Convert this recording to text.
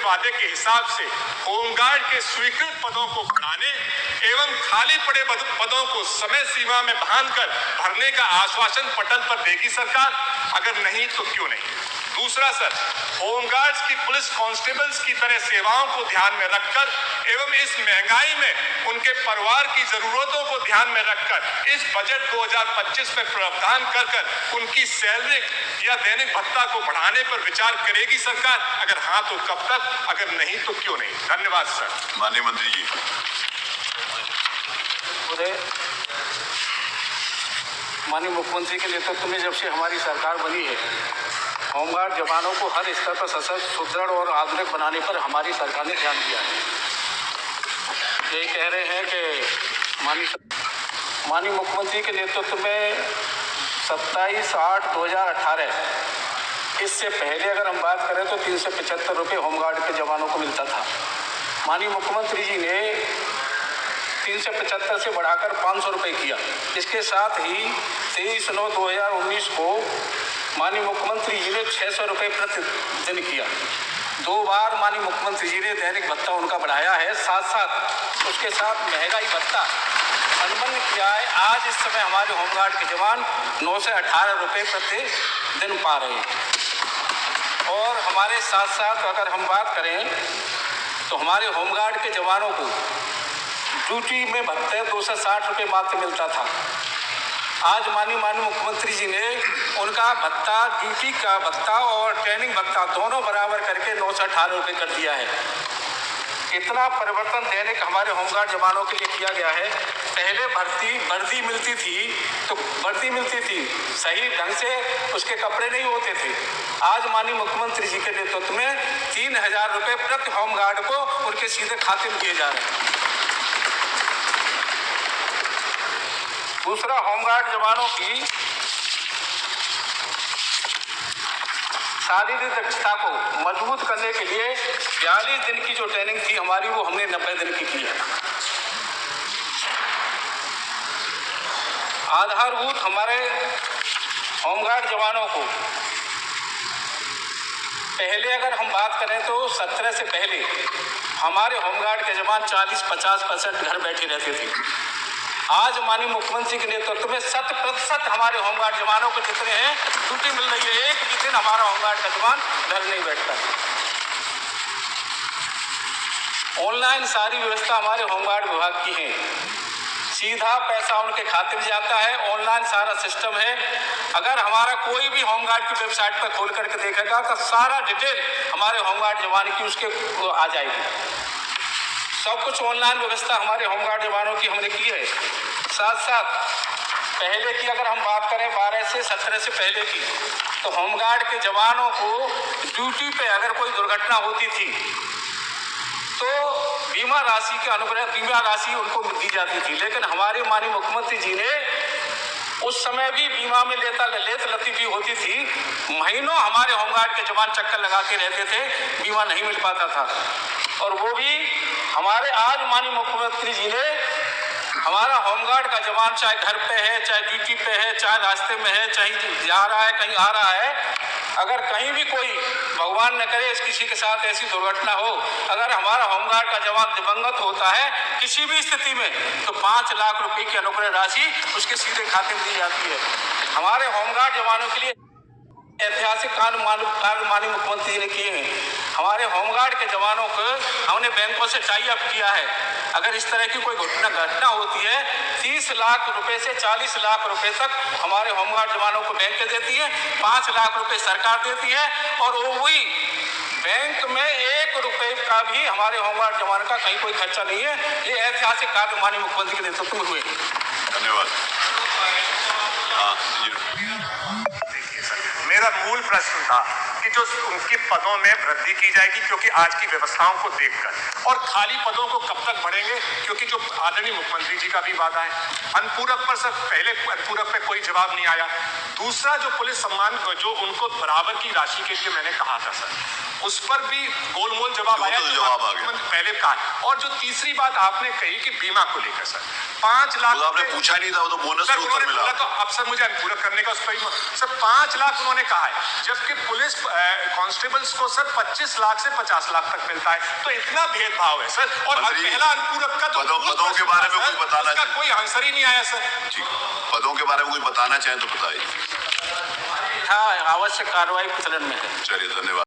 वादे के हिसाब से होमगार्ड के स्वीकृत पदों को बढ़ाने एवं खाली पड़े पदों को समय सीमा में बांधकर भरने का आश्वासन पटल पर देगी सरकार? अगर नहीं तो क्यों नहीं? दूसरा सर, होमगार्ड्स की पुलिस कांस्टेबल्स की तरह सेवाओं को ध्यान में रखकर एवं इस महंगाई में उनके परिवार की जरूरतों को ध्यान में रखकर इस बजट 2025 में प्रावधान कर उनकी सैलरी या दैनिक भत्ता को बढ़ाने पर विचार करेगी सरकार? अगर हाँ तो कब तक? अगर नहीं तो क्यों नहीं? धन्यवाद सर। माननीय मंत्री जी। माननीय मुख्यमंत्री के नेतृत्व में जब से हमारी सरकार बनी है, होमगार्ड जवानों को हर स्तर पर सशक्त, सुदृढ़ और आधुनिक बनाने पर हमारी सरकार ने ध्यान दिया है। यही कह रहे हैं कि माननीय मुख्यमंत्री के नेतृत्व में 27/8/2018, इससे पहले अगर हम बात करें तो 375 रुपये होमगार्ड के जवानों को मिलता था। माननीय मुख्यमंत्री जी ने 375 से बढ़ाकर 500 रुपये किया। इसके साथ ही 23/9/2019 को माननीय मुख्यमंत्री जी ने 600 रुपये प्रतिदिन किया। 2 बार माननीय मुख्यमंत्री जी ने दैनिक भत्ता उनका बढ़ाया है। साथ साथ उसके साथ महंगाई भत्ता अनुबंध किया है। आज इस समय हमारे होमगार्ड के जवान 9 से 18 रुपये प्रतिदिन पा रहे हैं। और हमारे साथ साथ अगर हम बात करें तो हमारे होमगार्ड के जवानों को ड्यूटी में भत्ते 260 रुपये मात्र मिलता था। आज माननीय मुख्यमंत्री जी ने उनका भत्ता, ड्यूटी का भत्ता और ट्रेनिंग भत्ता दोनों बराबर करके 9 से 18 रुपये कर दिया है। इतना परिवर्तन दैनिक हमारे होमगार्ड जवानों के लिए किया गया है। पहले वर्दी मिलती थी, सही ढंग से उसके कपड़े नहीं होते थे। आज माननीय मुख्यमंत्री जी के नेतृत्व में 3000 रुपये प्रति होमगार्ड को उनके सीधे खाते में दिए जा रहे हैं। दूसरा, होमगार्ड जवानों की शारीरिक दक्षता को मजबूत करने के लिए 42 दिन की जो ट्रेनिंग थी हमारी, वो हमने 90 दिन की है। आधारभूत हमारे होमगार्ड जवानों को पहले अगर हम बात करें तो 17 से पहले हमारे होमगार्ड के जवान 40-50% घर बैठे रहते थे। आज माननीय मुख्यमंत्री के नेतृत्व में 100% हमारे होमगार्ड जवानों को जितने हैं ड्यूटी मिल रही है। एक भी दिन हमारा होमगार्ड का जवान घर नहीं बैठता। ऑनलाइन सारी व्यवस्था हमारे होमगार्ड विभाग की है। सीधा पैसा उनके खाते में जाता है। ऑनलाइन सारा सिस्टम है। अगर हमारा कोई भी होमगार्ड की वेबसाइट पर खोल करके देखेगा तो सारा डिटेल हमारे होमगार्ड जवान की उसके आ जाएगी। सब कुछ ऑनलाइन व्यवस्था हमारे होमगार्ड जवानों की हमने की है। साथ साथ पहले की अगर हम बात करें 12 से 17 से पहले की, तो होमगार्ड के जवानों को ड्यूटी पे अगर कोई दुर्घटना होती थी तो बीमा राशि के अनुग्रह बीमा राशि उनको दी जाती थी। लेकिन हमारे माननीय मुख्यमंत्री जी ने उस समय भी बीमा में लेत लतीफी होती थी। महीनों हमारे होमगार्ड के जवान चक्कर लगा के रहते थे, बीमा नहीं मिल पाता था। और वो भी हमारे आज माननीय मुख्यमंत्री जी ने हमारा होमगार्ड का जवान चाहे घर पे है, चाहे ड्यूटी पे है, चाहे रास्ते में है, चाहे जा रहा है, कहीं आ रहा है, अगर कहीं भी कोई भगवान न करे किसी के साथ ऐसी दुर्घटना हो, अगर हमारा होमगार्ड का जवान दिवंगत होता है किसी भी स्थिति में, तो 5 लाख रुपए की अनुग्रह राशि उसके सीधे खाते में दी जाती है। हमारे होमगार्ड जवानों के लिए ऐतिहासिक कार्य माननीय मुख्यमंत्री जी ने किए हैं। हमारे होमगार्ड के जवानों को हमने बैंकों से टाई अप किया है। अगर इस तरह की कोई घटना होती है, 30 लाख रुपए से 40 लाख रुपए तक हमारे होमगार्ड जवानों को बैंक देती है, 5 लाख रुपए सरकार देती है। और वो वही बैंक में 1 रुपए का भी हमारे होमगार्ड जवान का कहीं कोई खर्चा नहीं है। ये ऐतिहासिक कार्य माननीय मुख्यमंत्री के नेतृत्व में हुए। धन्यवाद। मेरा मूल प्रश्न था कि जो उनके पदों में वृद्धि की जाएगी, क्योंकि आज की व्यवस्थाओं को देखकर, और खाली पदों को कब तक बढ़ेंगे, क्योंकि जो आदरणीय मुख्यमंत्री जी का भी वादा है। अनुपूरक पर सर पहले अनुपूरक पे कोई जवाब नहीं आया। दूसरा, जो पुलिस सम्मान जो उनको बराबर की राशि के लिए मैंने कहा था सर, उस पर भी गोलमोल जवाब जवाब आया, तो जवाब आ गया। पहले कहा। और जो तीसरी बात आपने कही कि बीमा को लेकर सर 5 लाख, आपने पूछा नहीं था, वो तो बोनस सर में उत्तर मिला। तो अब सर मुझे अनुपूरक करने का उस पर सर 5 लाख उन्होंने कहा है, जबकि पुलिस कांस्टेबल्स को सर 25 लाख से 50 लाख तक मिलता है। तो इतना भेदभाव है सर। और पहला अनुपूरक का पदों के बारे में कुछ बताना चाहिए, कोई आंसर ही नहीं आया सर। ठीक, पदों के बारे में कुछ बताना चाहें तो बताइए। हाँ, आवश्यक कार्रवाई प्रचलन में है। चलिए, धन्यवाद।